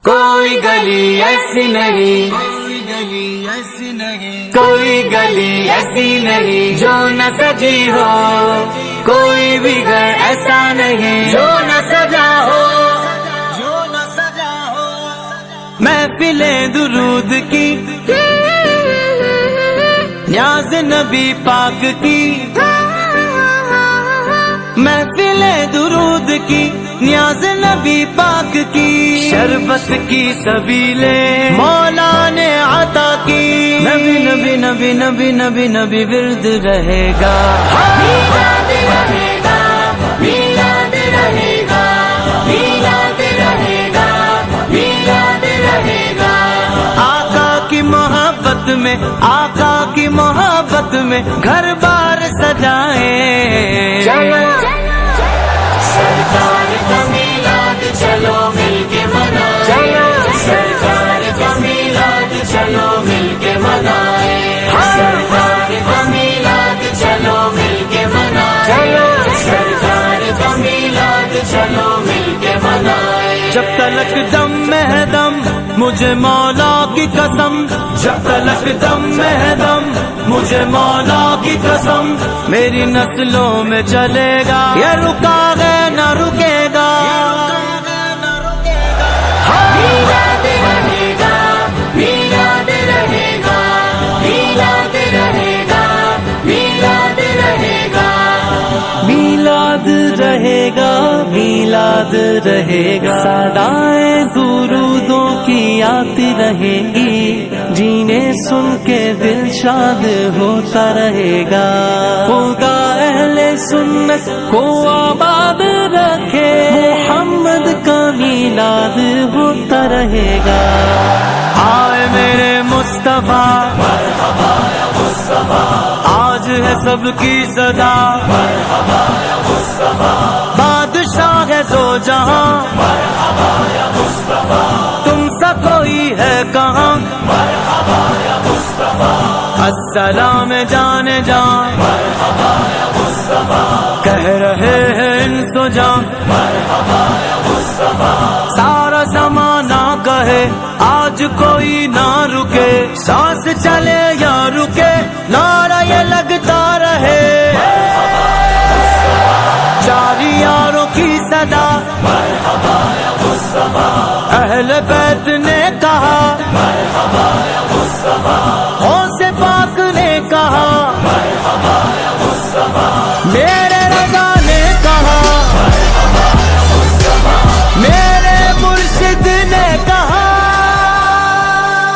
کوئی گلی ایسی نہیں، کوئی گلی ایسی نہیں جو نہ سجی ہو، کوئی بھی گھر ایسا نہیں جو نہ سجا ہو، محفلیں درود کی، نیاز نبی پاک کی، محفلیں درود کی، نیاز نبی پاک کی، شربت کی سبیلیں مولا نے عطا کی، نبی نبی نبی نبی نبی نبی ورد رہے گا، میلاد رہے گا، میلاد رہے گا، میلاد رہے گا، میلاد رہے گا، آقا کی محبت میں، آقا کی محبت میں گھر بار سجائیں، سرکار کا میلاد چلو مل کے منائیں، سرکار کا میلاد چلو مل کے منائیں، سرکار کا میلاد چلو مل کے منائیں، سرکار کا میلاد چلو مل کے منائیں، جب تلک دم میں دم مجھے مولا کی قسم، جب تلک دم میں دم مجھے مولا کی قسم، میری نسلوں میں چلے گا، یہ رکا گئے نہ رکے گا، میلاد رہے گا، میلاد رہے گا، میلاد رہے گا، میلاد رہے گا، میلاد رہے گا، میلاد رہے گا، صدائیں درودوں کی آتی رہیں گی، جینے سن کے دل شاد ہوتا رہے گا، خدا اہل سنت کو آباد رکھے، محمد کا میلاد ہوتا رہے گا، آئے میرے مصطفیٰ، مرحبا یا مصطفیٰ، آج ہے سب کی صدا، مرحبا یا مصطفیٰ، بادشاہ ہے دو جہاں، مرحبا یا مصطفیٰ، تم سا کوئی ہے کہاں، مرحبا یا مصطفیٰ، السلام جانے جان، مرحبا یا مصطفیٰ، کہہ رہے ہیں انس و جان، مرحبا یا مصطفیٰ، سارا زمانہ کہے آج کوئی نہ رکے، سانس چلے یا رکے نعرہ یہ لگتا رہے، مرحبا یا مصطفیٰ، جاری یاروں کی صدا، مرحبا یا مصطفیٰ، اہل بیت نے کہا، مرحبا یا مصطفیٰ،